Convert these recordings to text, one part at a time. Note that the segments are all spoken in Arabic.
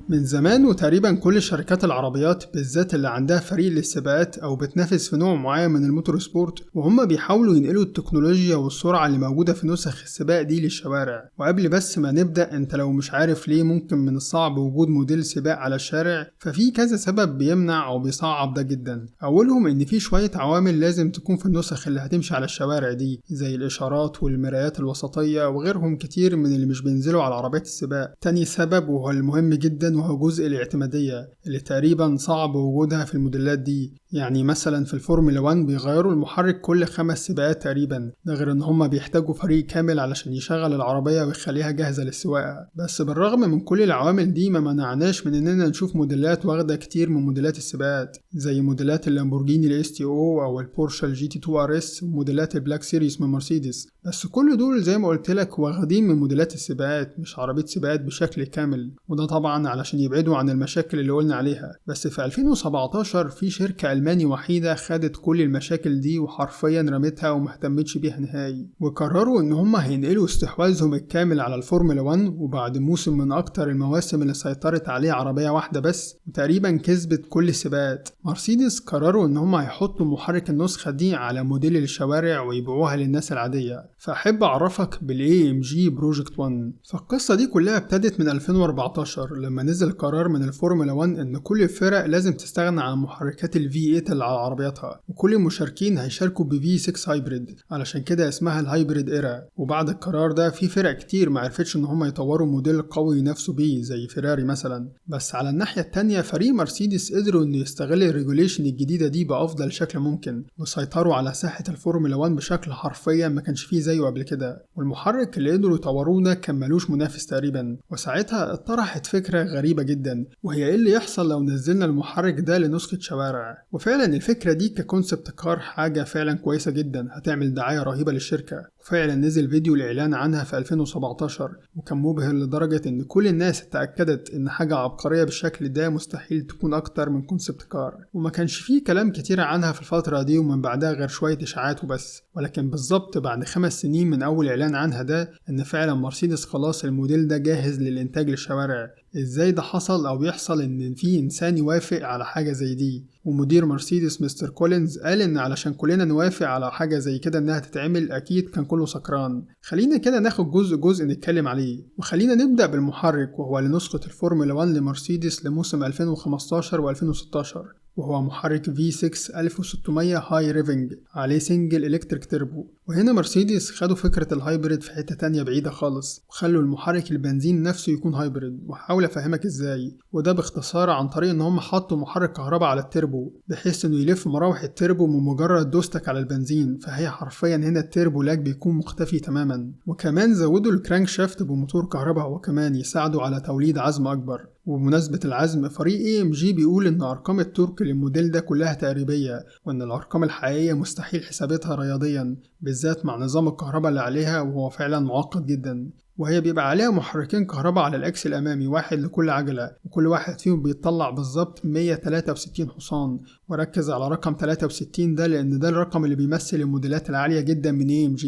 من زمان وتقريبا كل شركات العربيات بالذات اللي عندها فريق للسباقات أو بتنافس في نوع معين من الموتور سبورت وهم بيحاولوا ينقلوا التكنولوجيا والسرعة اللي موجودة في نسخ السباق دي للشوارع. وقبل بس ما نبدأ، انت لو مش عارف ليه ممكن من الصعب وجود موديل سباق على الشارع، ففي كذا سبب بيمنع أو بيصعب ده جدا. أولهم إن في شوية عوامل لازم تكون في النسخ اللي هتمشي على الشوارع دي، زي الإشارات والمرايات الوسطية وغيرهم كتير من اللي مش بينزلوا على عربيات السباق. تاني سبب وهو المهم جدا وهو جزء الاعتمادية اللي تقريبا صعب وجودها في الموديلات دي. يعني مثلا في الفورمولا 1 بيغيروا المحرك كل 5 سباقات تقريبا، ده غير ان هما بيحتاجوا فريق كامل علشان يشغل العربية ويخليها جاهزة للسواقة. بس بالرغم من كل العوامل دي ما منعناش من اننا نشوف موديلات واخدة كتير من موديلات السباقات، زي موديلات اللامبورجيني الاس تي او او البورشه الجي تي 2 ار اس وموديلات البلاك سيريس من مرسيدس. بس كل دول زي ما قلت لك واخدين من موديلات السباقات مش عربية سباقات بشكل كامل، وده طبعا علشان يبعدوا عن المشاكل اللي قلنا عليها. بس في 2017 في شركة ألماني وحيدة خدت كل المشاكل دي وحرفيا رمتها ومهتمتش بيها نهائي، وقرروا ان هم هينقلوا استحواذهم الكامل على الفورمولا 1. وبعد موسم من اكتر المواسم اللي سيطرت عليه عربية واحدة بس وتقريبا كسبت كل السباقات، مرسيدس قرروا ان هم هيحطوا محرك النسخة دي على موديل الشوارع ويبيعوها للناس العادية. فأحب أعرفك بالاي ام جي بروجكت 1. فالقصة دي كلها ابتدت من 2014 لما نزل قرار من الفورمولا 1 ان كل الفرق لازم تستغنى عن محركات ال V8 اللي على عربياتها، وكل المشاركين هيشاركوا ب V6 هايبريد، علشان كده اسمها الهايبريد ايرا. وبعد القرار ده في فرق كتير معرفتش ان هم يطوروا موديل قوي ينافسوا بيه زي فيراري مثلا. بس على الناحية التانية فريق مرسيدس قدروا انه يستغل الريجوليشن الجديدة دي بأفضل شكل ممكن، وسيطروا على ساحة الفورمولا 1 بشكل حرفيا ما كانش فيه زيه قبل كده. والمحرك اللي قدروا يطوروه ده كان ملوش منافس تقريبا. وساعتها اتطرحت فكرة غريبة جدا، وهي ايه اللي يحصل لو نزلنا المحرك ده لنسخة شوارع. وفعلا الفكرة دي ككونسبت كار حاجة فعلا كويسة جدا، هتعمل دعاية رهيبة للشركة. وفعلا نزل فيديو الإعلان عنها في 2017 وكان مبهر لدرجة إن كل الناس اتأكدت إن حاجة عبقرية بالشكل ده مستحيل تكون أكتر من كونسبت كار. وما كانش فيه كلام كتير عنها في الفترة دي ومن بعدها غير شوية إشاعات وبس. ولكن بالظبط بعد 5 سنين من أول إعلان عنها ده إن فعلا مرسيدس خلاص الموديل ده جاهز للإنتاج للشوارع. إزاي ده حصل أو يحصل إن في إنسان يوافق على حاجة زي دي؟ ومدير مرسيدس مستر كولينز قال إن علشان كلنا نوافق على حاجة زي كده إنها تتعمل أكيد كان كله سكران. خلينا كده ناخد جزء نتكلم عليه، وخلينا نبدأ بالمحرك وهو لنسخة الفورمولا 1 لمرسيدس لموسم 2015 و2016، وهو محرك V6 1600 هاي ريفنج عليه سنجل إلكتريك تربو. وهنا مرسيدس خدوا فكرة الهايبريد في حتة تانية بعيدة خالص وخلوا المحرك البنزين نفسه يكون هايبريد. وحاول أفهمك إزاي، وده باختصار عن طريق إن هم حطوا محرك كهرباء على التربو بحيث إنه يلف مراوح التربو من مجرد دوستك على البنزين، فهي حرفيا هنا التربو لاج بيكون مختفي تماما. وكمان زودوا الكرانك شافت بموتور كهرباء وكمان يساعدوا على توليد عزم أكبر. وبمناسبة العزم فريق AMG بيقول إن أرقام التورك للموديل ده كلها تقريبية، وإن الأرقام الحقيقية مستحيل حسابتها رياضيا بالذات مع نظام الكهرباء اللي عليها وهو فعلا معقد جدا. وهي بيبقى عليها محركين كهرباء على الأكس الأمامي، واحد لكل عجلة، وكل واحد فيهم بيطلع بالظبط 163 حصان. وركز على رقم 63 ده لأن ده الرقم اللي بيمثل الموديلات العالية جدا من AMG.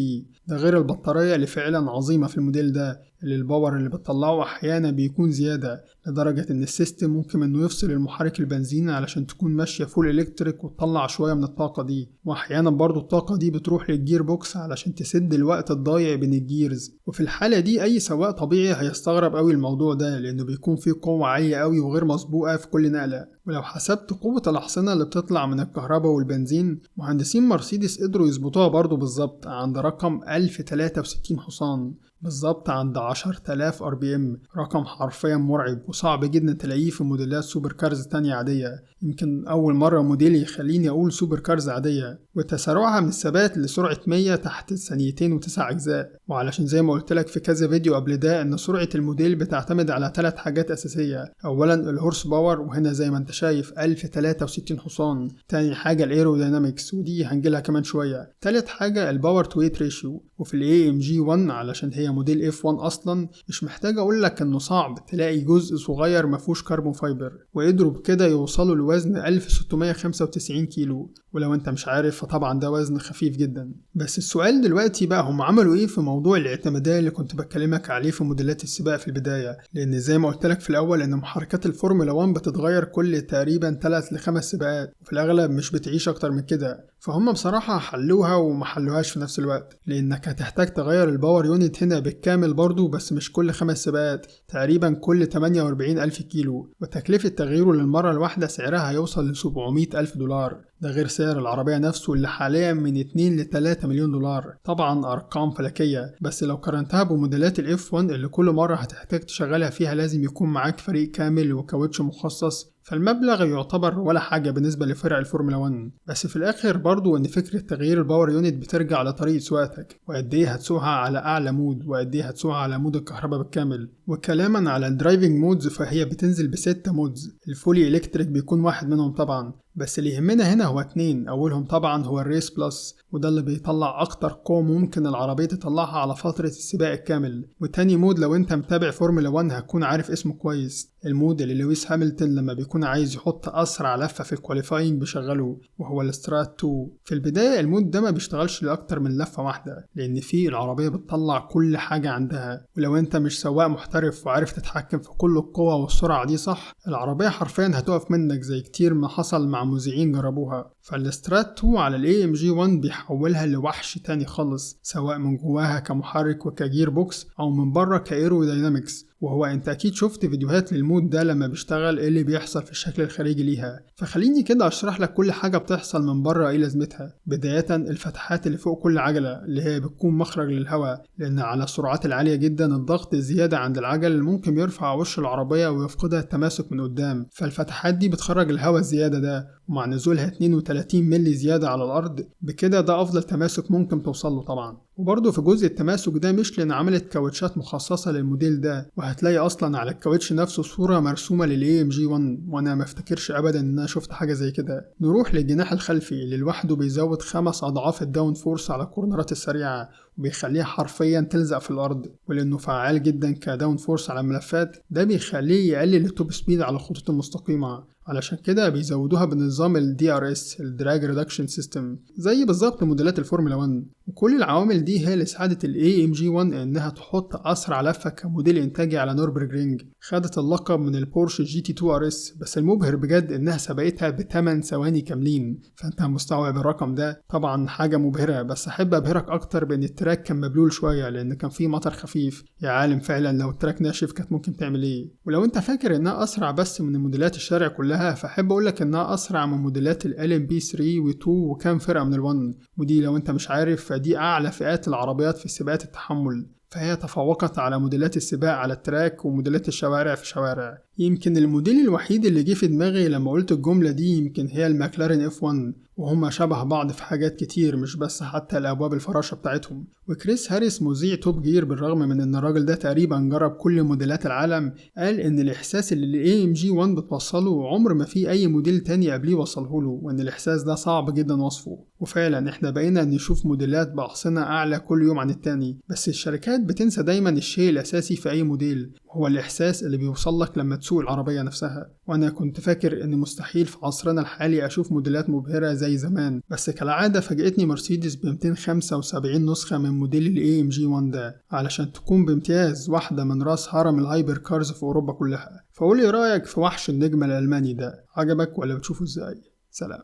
ده غير البطارية اللي فعلا عظيمة في الموديل ده، اللي الباور اللي بتطلعه أحيانا بيكون زيادة لدرجة إن السيستم ممكن إنه يفصل المحرك البنزين علشان تكون ماشية فول إلكتريك وتطلع شوية من الطاقة دي. وأحيانا برضو الطاقة دي بتروح للجير بوكس علشان تسد الوقت الضايع بين الجيرز. وفي الحالة دي أي سواق طبيعي هيستغرب أوي الموضوع ده لأنه بيكون فيه قوة عالية أوي وغير مسبوقة في كل نقلة. ولو حسبت قوة الأحصنة اللي بتطلع من الكهرباء والبنزين، مهندسين مرسيدس قدروا يظبطوها برضو بالظبط عند رقم 1063 حصان، بالظبط عند 10000 RPM. رقم حرفيا مرعب وصعب جدا تلاقيه في موديلات سوبر كارز تانية عادية. يمكن أول مرة موديل يخليني أقول سوبر كارز عادية. وتسارعها من الثبات لسرعة 100 تحت 2.9 أجزاء. وعلشان زي ما قلت لك في كذا فيديو قبل ده إن سرعة الموديل بتعتمد على 3 حاجات أساسية. أولا الهورس باور، وهنا زي ما انت شايف 1063 حصان. تاني حاجة الايرودينامكس ودي هنجيلها كمان شوية. تالت حاجة الباور تو ويت ريشيو، وفي ال AMG 1 علشان هي موديل F1 أصلا مش محتاج أقولك إنه صعب تلاقي جزء صغير مفهوش كربون فايبر، وقدروا بكده يوصلوا لوزن 1695 كيلو، ولو انت مش عارف فطبعا ده وزن خفيف جدا. بس السؤال دلوقتي بقى هم عملوا ايه في موضوع الاعتمادية اللي كنت بكلمك عليه في موديلات السباق في البداية، لان زي ما قلت لك في الاول ان محركات الفورمولا 1 بتتغير كل تقريبا 3 ل 5 سباقات، وفي الاغلب مش بتعيش اكتر من كده. فهم بصراحة حلوها وما حلوهاش في نفس الوقت، لانك هتحتاج تغير الباور يونت هنا بالكامل برضو، بس مش كل 5 سباقات، تقريبا كل 48 ألف كيلو، وتكلفة تغييره للمرة الواحدة سعرها هيوصل ل 700 ألف دولار. ده غير سعر العربية نفسه اللي حاليا من 2 ل 3 مليون دولار. طبعا أرقام فلكية، بس لو قارنتها بموديلات ال F1 اللي كل مرة هتحتاج تشغلها فيها لازم يكون معاك فريق كامل وكاوتش مخصص، فالمبلغ يعتبر ولا حاجة بالنسبة لفرق الفورمولا 1. بس في الآخر برضو إن فكرة تغيير الباور يونت بترجع لطريقة سواقتك، وقد إيه هتسوقها على أعلى مود، وقد إيه هتسوقها على مود الكهرباء بالكامل. وكلاما على الدرايفنج مودز فهي بتنزل ب6 مودز، الفولي إلكتريك بيكون واحد منهم طبعا، بس اللي يهمنا هنا هو 2. أولهم طبعا هو الريس بلس، وده اللي بيطلع أكتر قوة ممكن العربية تطلعها على فترة السباق الكامل. وتاني مود لو انت متابع فورمولا 1 هتكون عارف اسمه كويس، المود اللي لويس هامilton لما بيكون عايز يحط أسرع لفة في الكواليفاينج بيشغله، وهو السترات 2. في البداية المود ده ما بيشتغلش لأكتر من لفة واحدة، لأن فيه العربية بتطلع كل حاجة عندها، ولو انت مش سواق محترف وعارف تتحكم في كل القوة والسرعة دي صح، العربية حرفيا هتقف منك زي كتير ما حصل مع مذيعين جربوها. فالسترات 2 على ال AMG 1 بيحولها لوحش تاني خالص، سواء من جواها كمحرك وكجير بوكس أو من بره كايروداينامكس. وهو انت اكيد شفت فيديوهات للمود ده لما بيشتغل ايه اللي بيحصل في الشكل الخارجي ليها، فخليني كده اشرح لك كل حاجة بتحصل من بره ايه لازمتها. بداية الفتحات اللي فوق كل عجلة اللي هي بتكون مخرج للهواء، لان على السرعات العالية جدا الضغط زيادة عند العجل ممكن يرفع وش العربية ويفقدها التماسك من قدام، فالفتحات دي بتخرج الهواء الزيادة ده، ومع نزولها 32 ملي زيادة على الأرض بكده ده أفضل تماسك ممكن توصله طبعا. وبرضه في جزء التماسك ده ميشلين عملت كاوتشات مخصصة للموديل ده، وهتلاقي أصلا على الكاوتش نفسه صورة مرسومة لل AMG 1، وأنا ما افتكرش أبدا إن أنا شفت حاجة زي كده. نروح للجناح الخلفي اللي لوحده بيزود 5 أضعاف الداون فورس على الكورنرات السريعة، وبيخليها حرفيا تلزق في الأرض، ولأنه فعال جدا كداون فورس على الملفات ده بيخليه يقلل التوب سبيد على الخطوط المستقيمة، علشان كده بيزودوها بنظام ال DRS ال Drag Reduction System زي بالظبط موديلات الفورمولا 1. وكل العوامل دي هي اللي ساعدت ال AMG 1 انها تحط اسرع لفة كموديل انتاجي على نوربرجرينج، خدت اللقب من البورش GT2 RS. بس المبهر بجد انها سبقتها ب8 ثواني كاملين، فانت مستوعب الرقم ده؟ طبعا حاجة مبهرة. بس احب ابهرك اكتر بان التراك كان مبلول شوية لان كان فيه مطر خفيف، يا عالم فعلا لو التراك ناشف كانت ممكن تعمل ايه. ولو انت فاكر انها اسرع بس من موديلات الشارع كلها، فاحب اقولك انها اسرع من موديلات ال LMP 3 و 2 وكام فرقة من ال1، ودي لو انت مش عارف فدي اعلى فئات العربيات في سباقات التحمل، فهي تفوقت على موديلات السباق على التراك وموديلات الشوارع في شوارع. يمكن الموديل الوحيد اللي جه في دماغي لما قلت الجملة دي يمكن هي الماكلارين F1، وهما شبه بعض في حاجات كتير مش بس حتى الأبواب الفراشة بتاعتهم. وكريس هاريس مذيع توب جير بالرغم من ان الراجل ده تقريبا جرب كل موديلات العالم، قال ان الاحساس اللي AMG 1 بتوصله عمر ما في اي موديل تاني قبليه وصله له، وان الاحساس ده صعب جدا وصفه. وفعلا احنا بقينا نشوف موديلات بأحصنة اعلى كل يوم عن التاني، بس الشركات بتنسى دايما الشيء الاساسي في اي موديل، وهو الاحساس اللي بيوصل لك لما تسوق العربية نفسها. وانا كنت فاكر ان مستحيل في عصرنا الحالي اشوف موديلات مبهرة زي زمان، بس كالعادة فاجأتني مرسيدس ب 275 نسخة من موديل ال AMG 1 ده، علشان تكون بامتياز واحدة من راس هرم الهايبر كارز في اوروبا كلها. فقولي رأيك في وحش النجم الالماني ده، عجبك ولا بتشوفه ازاي؟ سلام.